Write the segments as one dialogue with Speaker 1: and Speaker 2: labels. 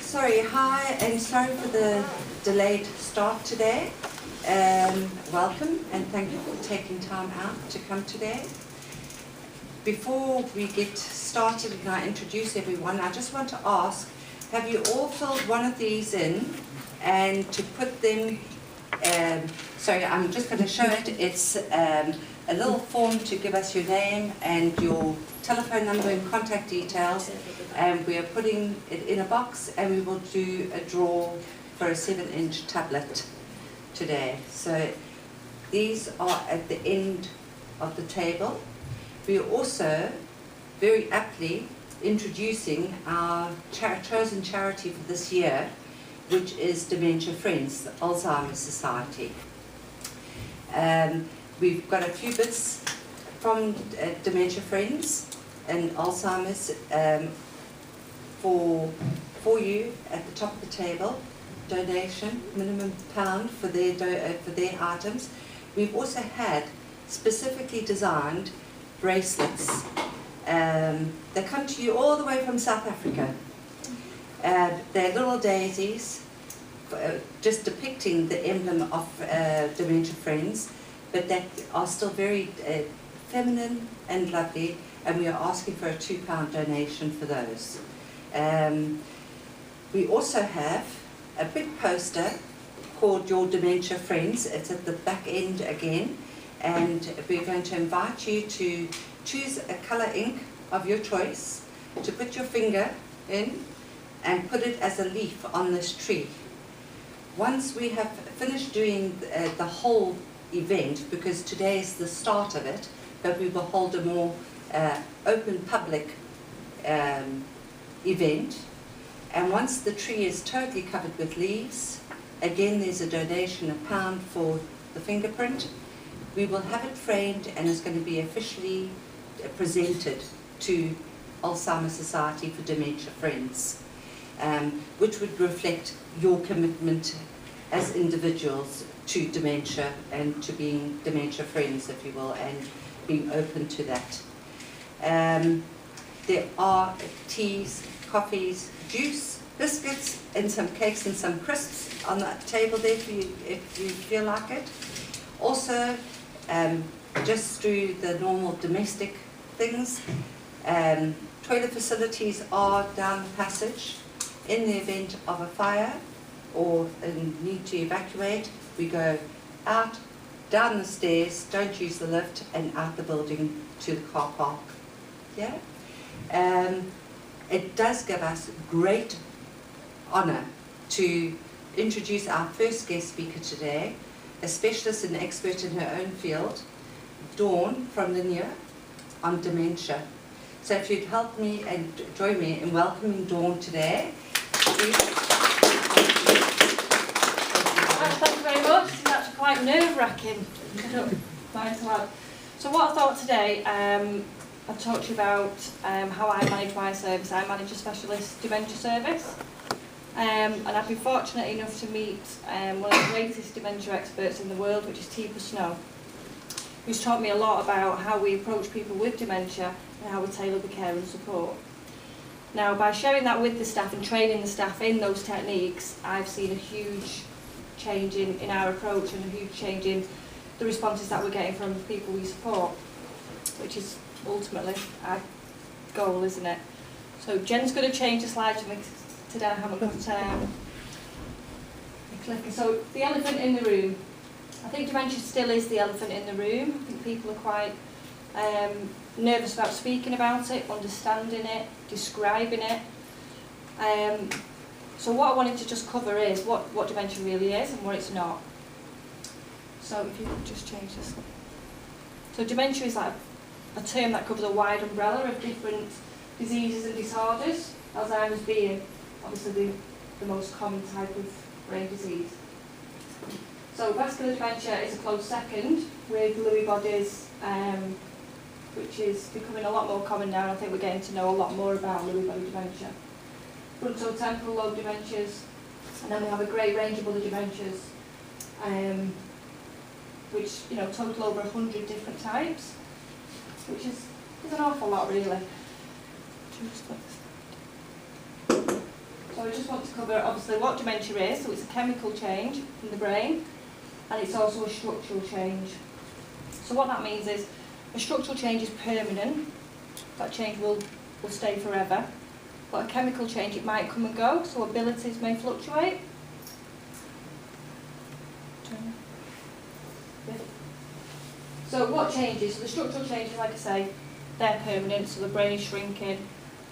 Speaker 1: Sorry, hi, and sorry for the delayed start today. Welcome, and thank you for taking time out to come today. Before we get started and I introduce everyone, I just want to ask, have you all filled one of these in and to put them, sorry, I'm just going to show it. It's a little form to give us your name and your telephone number and contact details, and we are putting it in a box, and we will do a draw for a 7-inch tablet today. So these are at the end of the table. We are also very aptly introducing our chosen charity for this year, which is Dementia Friends, the Alzheimer's Society. We've got a few bits from Dementia Friends and Alzheimer's for you at the top of the table. Donation, minimum £1 for their items. We've also had specifically designed bracelets. They come to you all the way from South Africa. They're little daisies, just depicting the emblem of Dementia Friends, but that are still very feminine and lovely, and we are asking for a £2 donation for those. We also have a big poster called Your Dementia Friends. It's at the back end again, and we're going to invite you to choose a colour ink of your choice, to put your finger in and put it as a leaf on this tree. Once we have finished doing the whole event, because today is the start of it, but we will hold a more open public event, and once the tree is totally covered with leaves, again there's a donation of £1 for the fingerprint. We will have it framed, and it's going to be officially presented to Alzheimer's Society for Dementia Friends, which would reflect your commitment as individuals to dementia and to being dementia friends, if you will, and being open to that. There are teas, coffees, juice, biscuits, and some cakes and some crisps on that table there if you feel like it. Also, just through the normal domestic things, toilet facilities are down the passage. In the event of a fire or a need to evacuate, we go out, down the stairs, don't use the lift, and out the building to the car park. Yeah? It does give us great honour to introduce our first guest speaker today, a specialist and expert in her own field, Dawn from Linear, on dementia. So if you'd help me and join me in welcoming Dawn today.
Speaker 2: Thank you very much. It's actually quite nerve-wracking. So what I thought today, I'll talk to you about how I manage my service. I manage a specialist dementia service, and I've been fortunate enough to meet one of the greatest dementia experts in the world, which is Teepa Snow, who's taught me a lot about how we approach people with dementia and how we tailor the care and support. Now, by sharing that with the staff and training the staff in those techniques, I've seen a huge change in our approach and a huge change in the responses that we're getting from the people we support, which is ultimately our goal, isn't it? So Jen's going to change the slides for me today. I haven't got a clicker. So the elephant in the room. I think dementia still is the elephant in the room. I think people are quite nervous about speaking about it, understanding it, describing it. So what I wanted to just cover is what dementia really is and what it's not. So if you could just change this. So dementia is like a term that covers a wide umbrella of different diseases and disorders, Alzheimer's being obviously the most common type of brain disease. So vascular dementia is a close second, with Lewy bodies, which is becoming a lot more common now. I think we're getting to know a lot more about Lewy body dementia. Frontotemporal lobe dementias, and then we have a great range of other dementias, which total over 100 different types, which is an awful lot, really. So I just want to cover obviously what dementia is. So it's a chemical change in the brain, and it's also a structural change. So what that means is a structural change is permanent. That change will stay forever. But a chemical change, it might come and go, so abilities may fluctuate. So what changes? So the structural changes, like I say, they're permanent, so the brain is shrinking,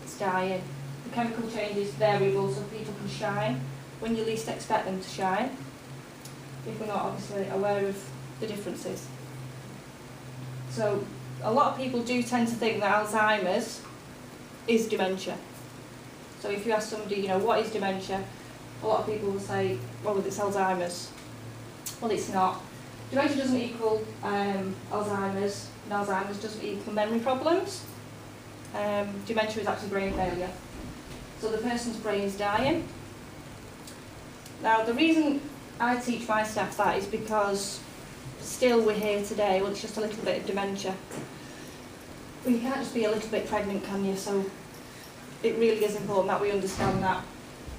Speaker 2: it's dying. The chemical changes, variable, so people can shine when you least expect them to shine, if we're not obviously aware of the differences. So a lot of people do tend to think that Alzheimer's is dementia. So if you ask somebody, you know, what is dementia? A lot of people will say, well, it's Alzheimer's. Well, it's not. Dementia doesn't equal Alzheimer's, and Alzheimer's doesn't equal memory problems. Dementia is actually brain failure. So the person's brain is dying. Now, the reason I teach my staff that is because still we're here today, well, it's just a little bit of dementia. Well, you can't just be a little bit pregnant, can you? So it really is important that we understand that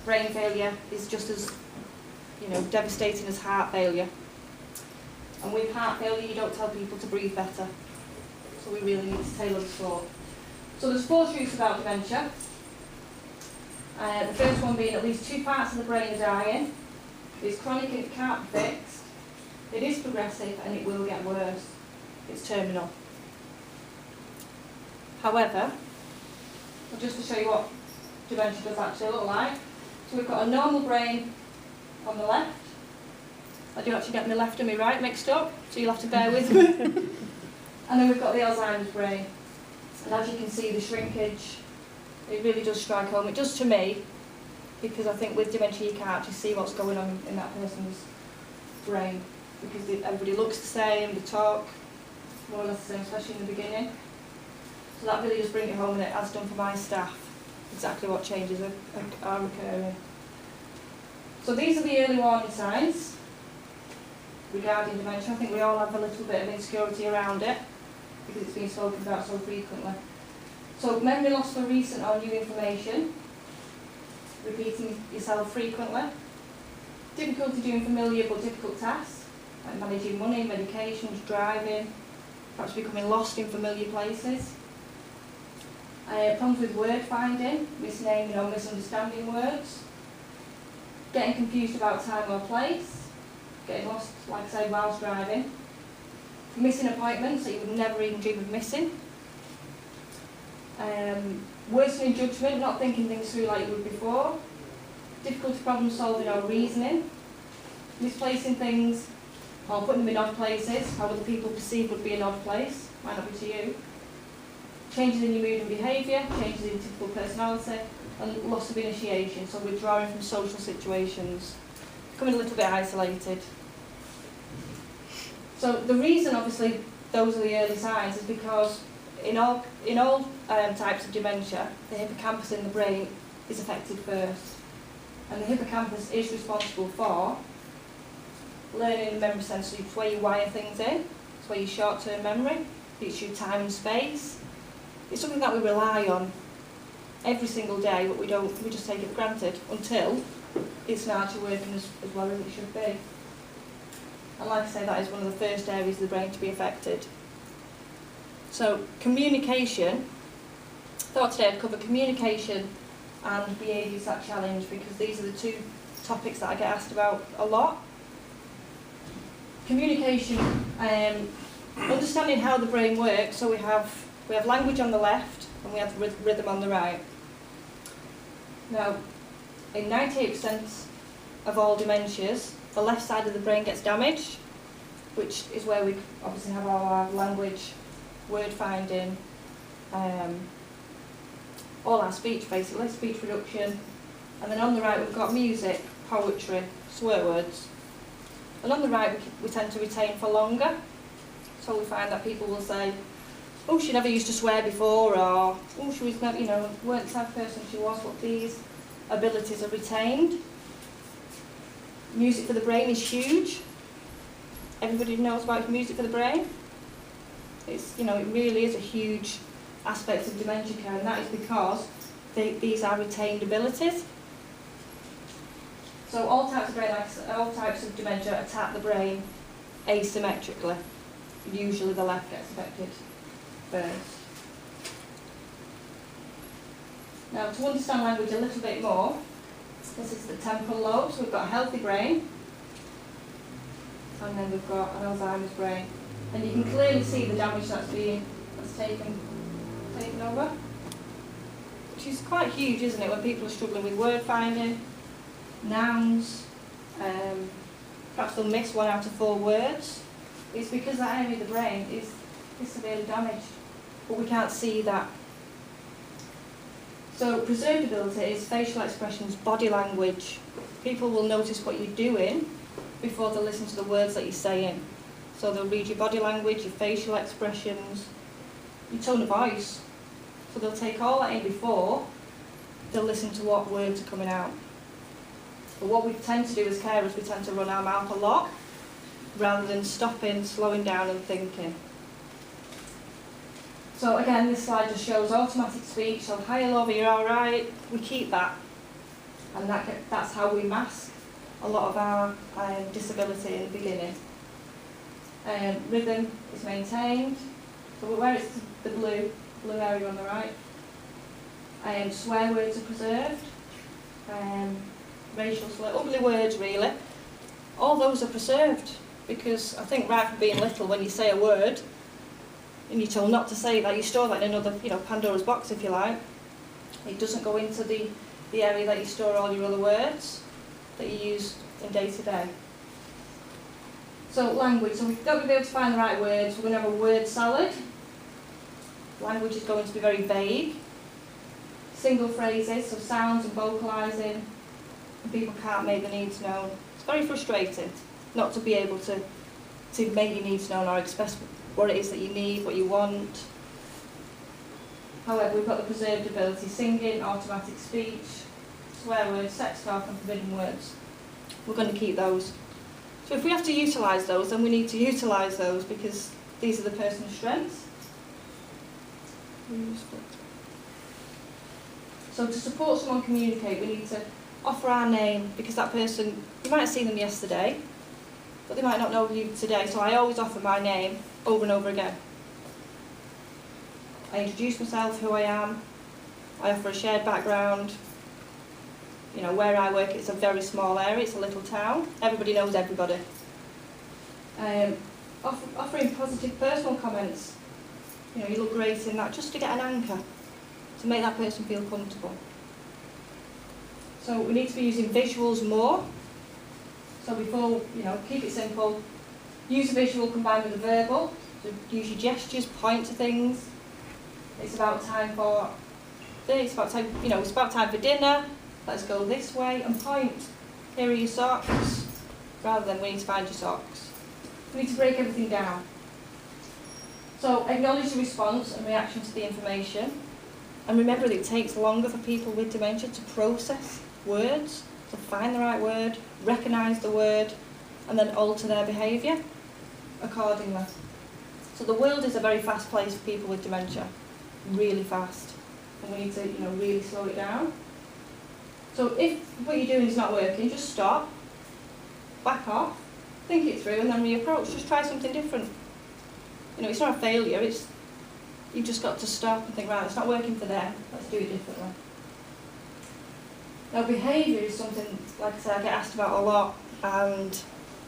Speaker 2: brain failure is just as, you know, devastating as heart failure. And with heart failure, you don't tell people to breathe better. So we really need to tailor the support. So there's 4 truths about dementia. The first one being at least 2 parts of the brain are dying. It's chronic and it can't be fixed. It is progressive and it will get worse. It's terminal. However, just to show you what dementia does actually look like. So we've got a normal brain on the left. I do actually get my left and my right mixed up, so you'll have to bear with me. And then we've got the Alzheimer's brain. And as you can see, the shrinkage, it really does strike home. It does to me, because I think with dementia you can't actually see what's going on in that person's brain, because everybody looks the same, they talk more or less the same, especially in the beginning. So that really does bring it home, and it has done for my staff, exactly what changes are occurring. So these are the early warning signs regarding dementia. I think we all have a little bit of insecurity around it, because it's been spoken about so frequently. So memory loss for recent or new information, repeating yourself frequently, difficulty doing familiar but difficult tasks, like managing money, medications, driving, perhaps becoming lost in familiar places, problems with word finding, misnaming or misunderstanding words, getting confused about time or place, getting lost, like I say, whilst driving, missing appointments that you would never even dream of missing, worsening judgment, not thinking things through like you would before, difficulty problem solving or reasoning, misplacing things or putting them in odd places, how other people perceive would be an odd place, might not be to you, changes in your mood and behaviour, changes in typical personality, and loss of initiation, so withdrawing from social situations, becoming a little bit isolated. So the reason, obviously, those are the early signs is because in all types of dementia, the hippocampus in the brain is affected first. And the hippocampus is responsible for learning and memory sensory. It's where you wire things in, it's where your short-term memory, it's your time and space. It's something that we rely on every single day, but we just take it for granted until it's not actually working as well as it should be. And like I say, that is one of the first areas of the brain to be affected. So communication, I thought today I'd cover communication and behaviours that challenge, because these are the 2 topics that I get asked about a lot. Communication, understanding how the brain works, so we have language on the left and we have rhythm on the right. Now, in 98% of all dementias, the left side of the brain gets damaged, which is where we obviously have all our language, word finding, all our speech basically, speech production. And then on the right we've got music, poetry, swear words. And on the right we tend to retain for longer. So we find that people will say, oh, she never used to swear before, or oh, she was never, weren't the type of person she was, but these abilities are retained. Music for the brain is huge. Everybody knows about music for the brain. It's, it really is a huge aspect of dementia care, and that is because these are retained abilities. So all types of all types of dementia attack the brain asymmetrically. Usually the left gets affected first. Now, to understand language a little bit more, this is the temporal lobe. So we've got a healthy brain, and then we've got an Alzheimer's brain. And you can clearly see the damage that's taken over, which is quite huge, isn't it, when people are struggling with word finding, nouns, perhaps they'll miss 1 out of 4 words. It's because that area of the brain is severely damaged, but we can't see that. So preserved ability is facial expressions, body language. People will notice what you're doing before they listen to the words that you're saying. So they'll read your body language, your facial expressions, your tone of voice. So they'll take all that in before they'll listen to what words are coming out. But what we tend to do as carers, we tend to run our mouth a lot rather than stopping, slowing down and thinking. So again, this slide just shows automatic speech. So hi, hello, you're all right. We keep that, and that's how we mask a lot of our disability in the beginning. Rhythm is maintained. So where it's the blue area on the right. Swear words are preserved. Racial slur, ugly words really. All those are preserved because I think right from being little, when you say a word and you're told not to say that, you store that in another, Pandora's box if you like. It doesn't go into the area that you store all your other words that you use in day to day. So language, so we've got to be able to find the right words. We're going to have a word salad. Language is going to be very vague. Single phrases, so sounds and vocalising, and people can't make the needs known. It's very frustrating not to be able to make your needs known or express what it is that you need, what you want. However, we've got the preserved ability: singing, automatic speech, swear words, sex talk and forbidden words. We're going to keep those. So if we have to utilise those, then we need to utilise those because these are the person's strengths. So to support someone communicate, we need to offer our name because that person, you might have seen them yesterday, but they might not know you today. So I always offer my name over and over again. I introduce myself, who I am. I offer a shared background. Where I work, it's a very small area, it's a little town. Everybody knows everybody. Offering positive personal comments. You look great in that, just to get an anchor, to make that person feel comfortable. So we need to be using visuals more. So before, keep it simple. Use a visual combined with a verbal. So use your gestures, point to things. It's about time for this, it's about time for dinner. Let's go this way and point. Here are your socks. Rather than we need to find your socks. We need to break everything down. So acknowledge the response and reaction to the information. And remember that it takes longer for people with dementia to process words, to find the right word, recognise the word, and then alter their behaviour accordingly. So the world is a very fast place for people with dementia, really fast. And we need to, really slow it down. So if what you're doing is not working, just stop, back off, think it through, and then reapproach. Just try something different. It's not a failure, you've just got to stop and think, right, it's not working for them, let's do it differently. Now behaviour is something, like I said, I get asked about a lot, and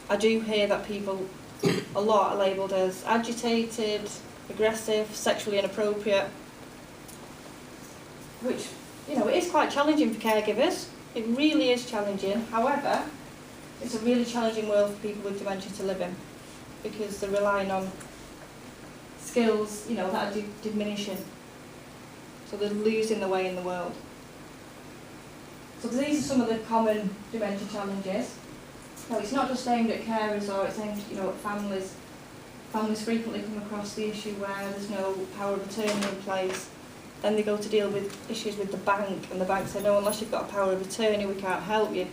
Speaker 2: I do hear that people, a lot, are labelled as agitated, aggressive, sexually inappropriate, which, it is quite challenging for caregivers. It really is challenging. However, it's a really challenging world for people with dementia to live in because they're relying on skills, that are diminishing. So they're losing their way in the world. So these are some of the common dementia challenges. Now, it's not just aimed at carers or it's aimed, at families. Families frequently come across the issue where there's no power of attorney in place. Then they go to deal with issues with the bank, and the bank say, no, unless you've got a power of attorney, we can't help you.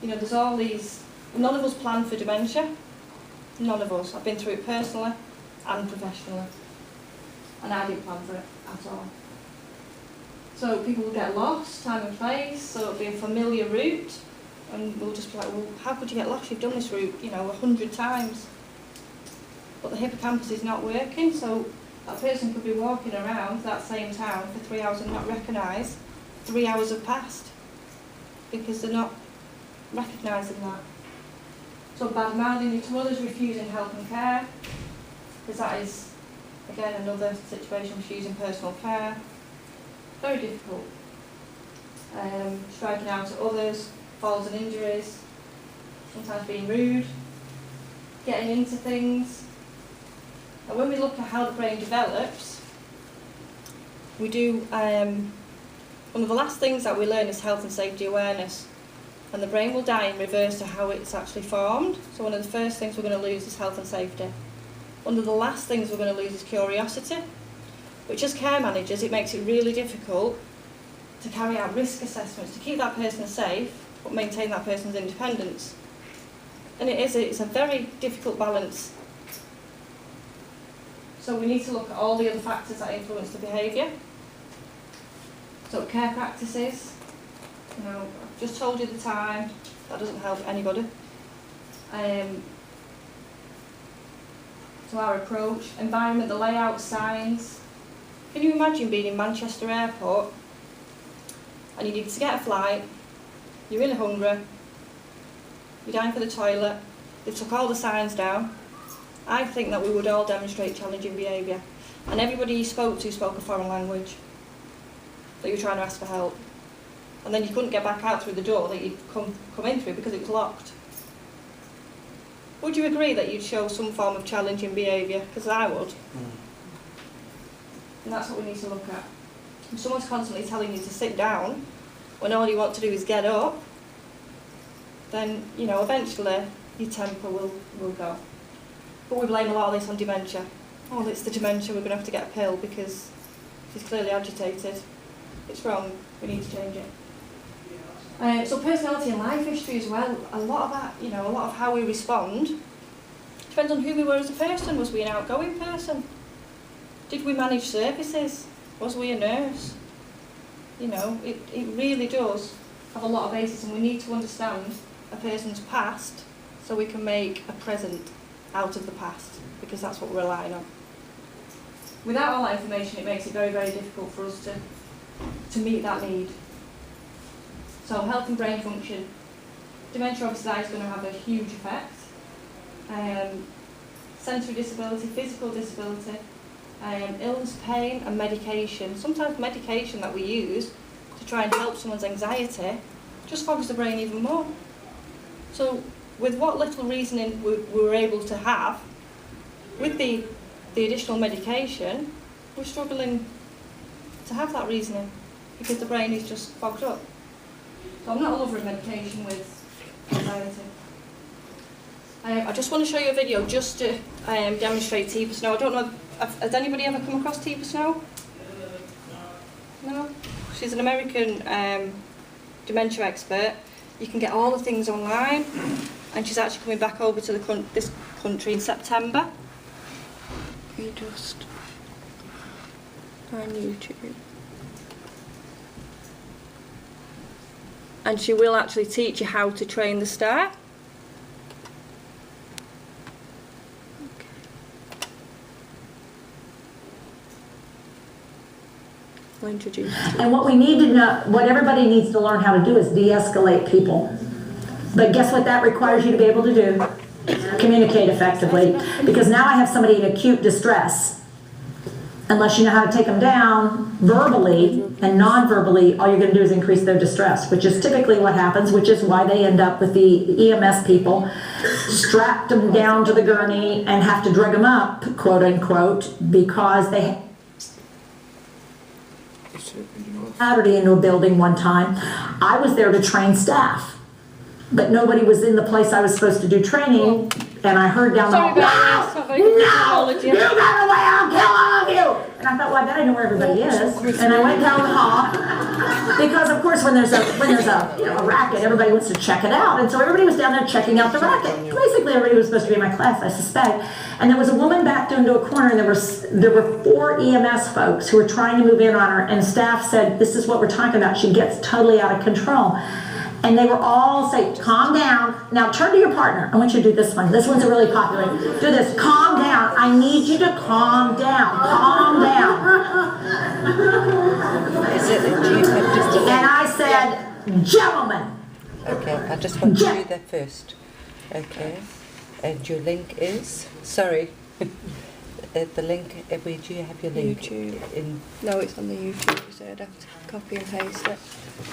Speaker 2: There's all these. None of us plan for dementia. None of us. I've been through it personally and professionally, and I didn't plan for it at all. So people will get lost, time and place, so it'll be a familiar route, And we'll just be like, well, how could you get lost? You've done this route, 100 times. But the hippocampus is not working, so that person could be walking around that same town for 3 hours and not recognise 3 hours have passed because they're not recognising that. So bad mouthing you to others, refusing help and care, because that is, again, another situation, refusing personal care. Very difficult. Striking out at others, falls and injuries, sometimes being rude, getting into things. And when we look at how the brain develops, we do, one of the last things that we learn is health and safety awareness. And the brain will die in reverse to how it's actually formed. So one of the first things we're going to lose is health and safety. One of the last things we're going to lose is curiosity, which as care managers, it makes it really difficult to carry out risk assessments, to keep that person safe, but maintain that person's independence. And it's a very difficult balance. So we need to look at all the other factors that influence the behaviour. So care practices, I've just told you the time, that doesn't help anybody. So our approach, environment, the layout, signs. Can you imagine being in Manchester Airport and you need to get a flight, you're really hungry, you're dying for the toilet, they took all the signs down. I think that we would all demonstrate challenging behaviour. And everybody you spoke to spoke a foreign language, that you were trying to ask for help. And then you couldn't get back out through the door that you'd come in through because it was locked. Would you agree that you'd show some form of challenging behaviour? Because I would. And that's what we need to look at. If someone's constantly telling you to sit down when all you want to do is get up, then, eventually your temper will go. But we blame a lot of this on dementia. Oh, it's the dementia, we're going to have to get a pill because she's clearly agitated. It's wrong, we need to change it. So personality and life history as well, a lot of that, a lot of how we respond depends on who we were as a person. Was we an outgoing person? Did we manage services? Was we a nurse? It really does have a lot of basis, and we need to understand a person's past so we can make a present out of the past, because that's what we're relying on. Without all that information, it makes it very, very difficult for us to meet that need. So health and brain function. Dementia obviously is going to have a huge effect. Sensory disability, physical disability, illness, pain and medication. Sometimes medication that we use to try and help someone's anxiety just fogs the brain even more. So with what little reasoning we were able to have, with the additional medication, we're struggling to have that reasoning because the brain is just fogged up. So I'm not a lover of medication with anxiety. I just want to show you a video just to demonstrate Teeper Snow. I don't know, has anybody ever come across Teeper Snow? No? She's an American dementia expert. You can get all the things online, and she's actually coming back over to this country in September. Let me just on YouTube. And she will actually teach you how to train the stare. I'll introduce you.
Speaker 3: And what we need to know, what everybody needs to learn how to do is de-escalate people. But guess what that requires you to be able to do? Communicate effectively. Because now I have somebody in acute distress. Unless you know how to take them down verbally and non-verbally, all you're going to do is increase their distress, which is typically what happens, which is why they end up with the EMS people, strapped them down to the gurney and have to drug them up, quote unquote, because they Saturday into a building one time. I was there to train staff, but nobody was in the place I was supposed to do training, and I heard down the hall, no, you got away, I'll kill all of you. And I thought, well, I bet I know where everybody is. And I went down the hall, because of course when there's a racket, everybody wants to check it out. And so everybody was down there checking out the racket. Basically everybody was supposed to be in my class, I suspect. And there was a woman backed into a corner, and there were 4 EMS folks who were trying to move in on her, and staff said, this is what we're talking about. She gets totally out of control. and they were all saying, calm down. Now turn to your partner. I want you to do this one. This one's a really popular. Do this. Calm down. I need you to calm down. Calm down.
Speaker 1: Is it, do you have just a link?
Speaker 3: And I said, gentlemen.
Speaker 1: Okay, I just want to do that first. Okay, and your link is? Sorry. The link, where do you have your link?
Speaker 4: YouTube.
Speaker 1: In?
Speaker 4: No, it's on the YouTube, so I'd have to copy and paste it.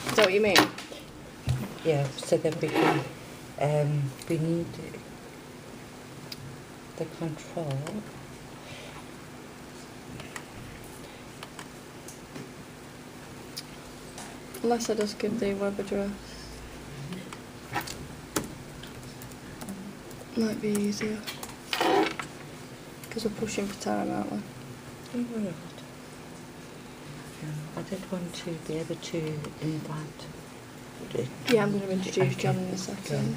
Speaker 4: Is that what you mean?
Speaker 1: Yeah, so that we can, we need the control.
Speaker 4: Unless I just give the web address. Might be easier. Because we're pushing for time, aren't we?
Speaker 1: Right. I did want to be able to invite.
Speaker 4: Yeah, I'm going to introduce John in a second.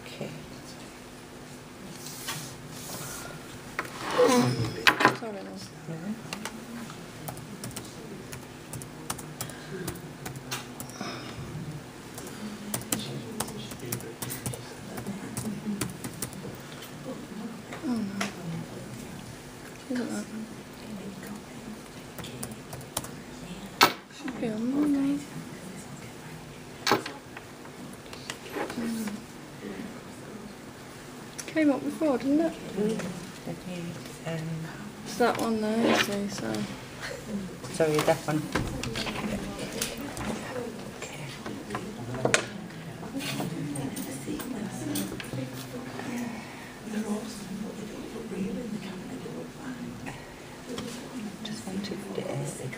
Speaker 1: Okay.
Speaker 4: Sorry, love. Oh no. Isn't that? Should be on there now. Came up before, didn't it?
Speaker 1: Let me,
Speaker 4: It's that one there, you see, so.
Speaker 1: sorry, that one. Just want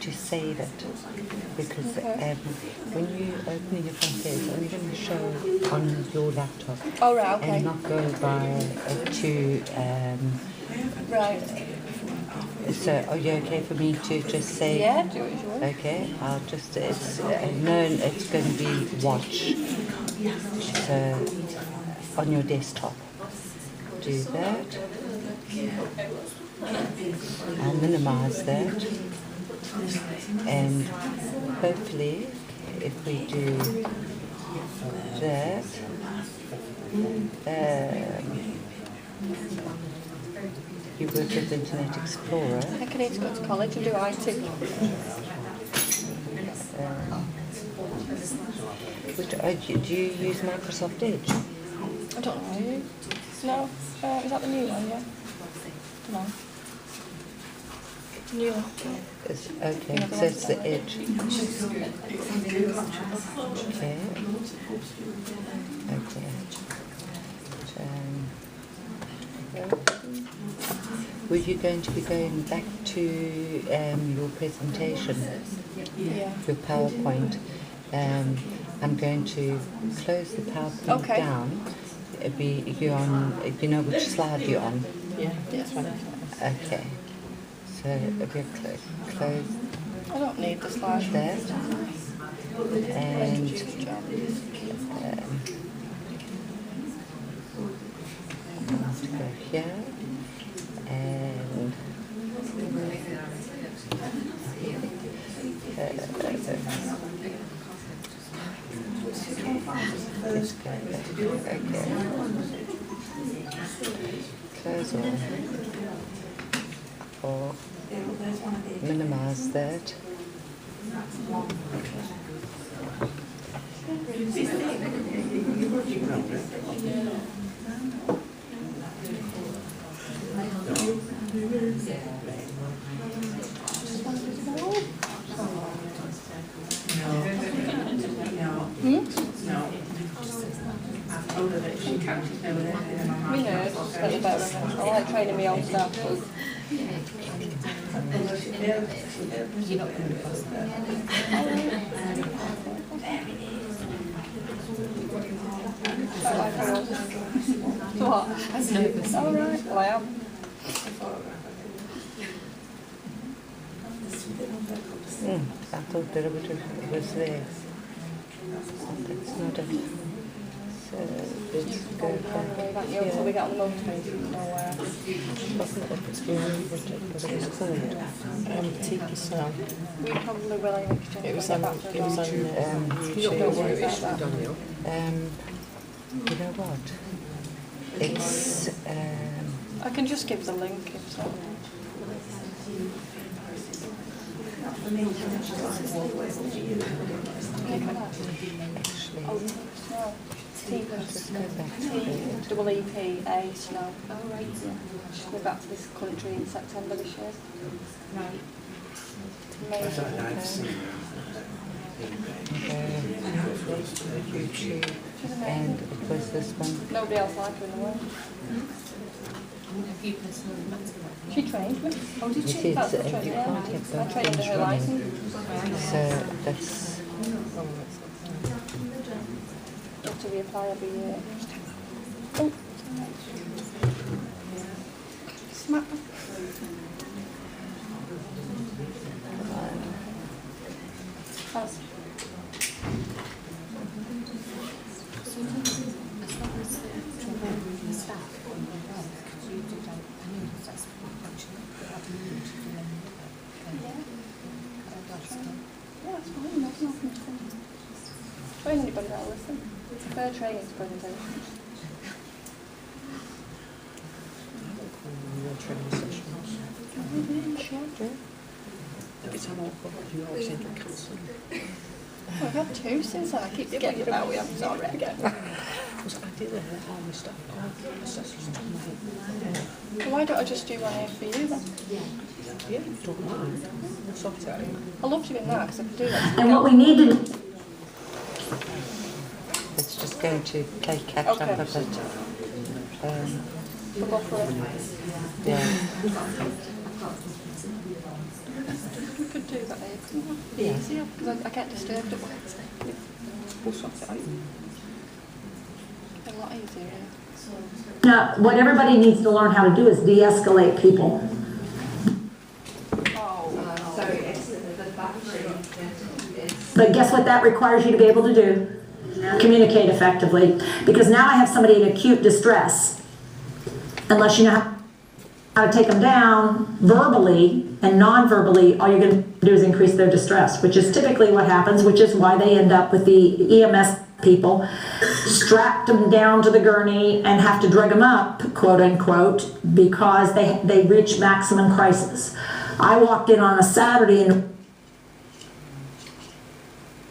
Speaker 1: to save it because when you open your front page, it's only going to show on your laptop.
Speaker 4: Oh, right, okay.
Speaker 1: And not go by to.
Speaker 4: Right.
Speaker 1: So, are you okay for me to just say?
Speaker 4: Yeah, do it as you want.
Speaker 1: Okay, I'll just. It's known. It's going to be watch. So, on your desktop, do that. I'll minimize that, and hopefully, if we do that, you work with Internet Explorer.
Speaker 4: I think I need to go to college and do IT.
Speaker 1: Do you use Microsoft Edge?
Speaker 4: I don't know, do you? No? Is that the new one, yeah? No. New one.
Speaker 1: Okay, so it's the Edge. Okay. Were you going to be going back to your presentation?
Speaker 4: Yeah.
Speaker 1: Your PowerPoint? I'm going to close the PowerPoint down. You're on, you know which slide you're on?
Speaker 4: Yeah, that's fine.
Speaker 1: Okay. So if you close
Speaker 4: I don't need the slide.
Speaker 1: that, and to go here, and let's go there. Okay. Close all. Or minimize that.
Speaker 4: Me nerves, slightly better. I like training my own staff. What? I was nervous. All right. Well, I am.
Speaker 1: I thought that it was there. That's not it. So
Speaker 4: You can go on the way back here until we get on the motorway, so you know where.
Speaker 5: Tiki snow.
Speaker 4: We probably will in exchange
Speaker 5: It was
Speaker 4: when
Speaker 5: on,
Speaker 4: we get back for
Speaker 5: it was on
Speaker 4: Don't
Speaker 5: YouTube.
Speaker 4: worry about that.
Speaker 5: You know what? It's,
Speaker 4: I can just give the link if so.
Speaker 5: actually,
Speaker 4: Oh, snow.
Speaker 5: just go back to it.
Speaker 4: T-E-E-P-A, snow. Oh, right, yeah. She's going back to this country in September this year. Right. Amazing.
Speaker 5: YouTube,
Speaker 4: She's
Speaker 5: and
Speaker 4: amazing.
Speaker 5: it was this one.
Speaker 4: Nobody else like her in the world. She trained me. Oh, did
Speaker 5: You
Speaker 4: she?
Speaker 5: see,
Speaker 4: That's
Speaker 5: it's,
Speaker 4: the training.
Speaker 5: you can't have
Speaker 4: I
Speaker 5: both
Speaker 4: trained under
Speaker 5: things
Speaker 4: her
Speaker 5: running.
Speaker 4: license.
Speaker 5: So that's,
Speaker 4: You have to reapply every year. Oh, smack. That's yeah, that's fine. That's nothing to say. Train anybody that'll listen. Fair training to presentations. I've had two since I keep forgetting about we haven't already again. Well, why don't I just do one here for you then?
Speaker 5: yeah, don't mind. We'll sort it out.
Speaker 4: I love doing that because I can do that.
Speaker 3: And what we need to do,
Speaker 5: It's just going to play catch up
Speaker 4: Okay.
Speaker 5: a bit.
Speaker 4: We'll go for it.
Speaker 5: Yeah.
Speaker 4: We could do that here, couldn't we? Be
Speaker 5: Yeah.
Speaker 4: easier because I get disturbed at work. We'll sort it out. A lot easier here.
Speaker 3: now, what everybody needs to learn how to do is de-escalate people.
Speaker 1: So it's the buffering, it's
Speaker 3: But guess what that requires you to be able to do? Communicate effectively. Because now I have somebody in acute distress. Unless you know how to take them down verbally and non-verbally, all you're going to do is increase their distress, which is typically what happens, which is why they end up with the EMS people, strapped them down to the gurney and have to drag them up, quote unquote, because they reach maximum crisis. I walked in on a Saturday in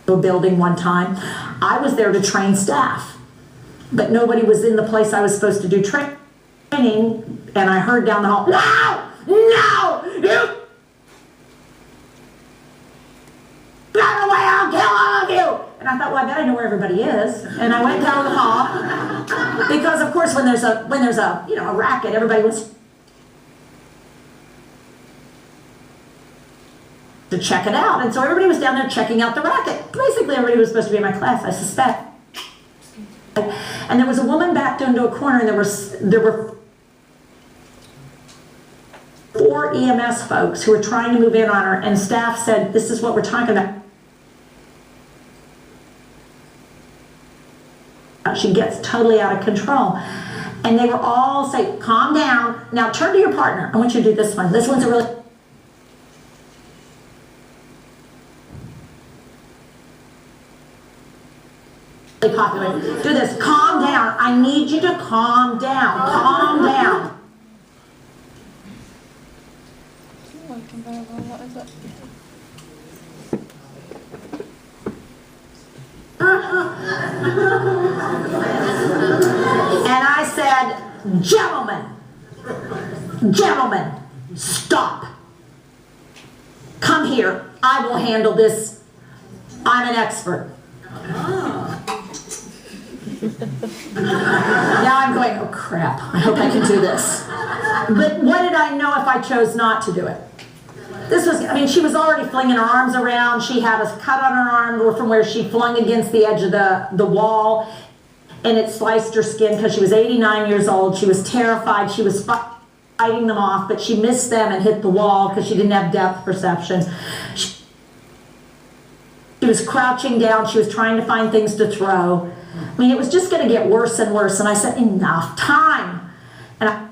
Speaker 3: a building one time. I was there to train staff, but nobody was in the place I was supposed to do training, and I heard down the hall, no, you run away, I'll kill all of you. And I thought, well, I bet I know where everybody is. And I went down the hall, because of course when there's a a racket, everybody wants to check it out. And so everybody was down there checking out the racket. Basically everybody was supposed to be in my class, I suspect. And there was a woman backed into a corner, and there were 4 EMS folks who were trying to move in on her, and staff said, this is what we're talking about. She gets totally out of control. And they were all saying, calm down. Now turn to your partner. I want you to do this one. This one's a really popular. Do this. Calm down. I need you to calm down. Calm down.
Speaker 4: It's not working very well, what is it?
Speaker 3: And I said, gentlemen, stop. Come here. I will handle this. I'm an expert. Now I'm going, oh crap, I hope I can do this. But what did I know if I chose not to do it? She was already flinging her arms around. She had a cut on her arm from where she flung against the edge of the wall, and it sliced her skin because she was 89 years old. She was terrified. She was fighting them off, but she missed them and hit the wall because she didn't have depth perception. She was crouching down. She was trying to find things to throw. I mean, it was just going to get worse and worse. And I said, enough time. And I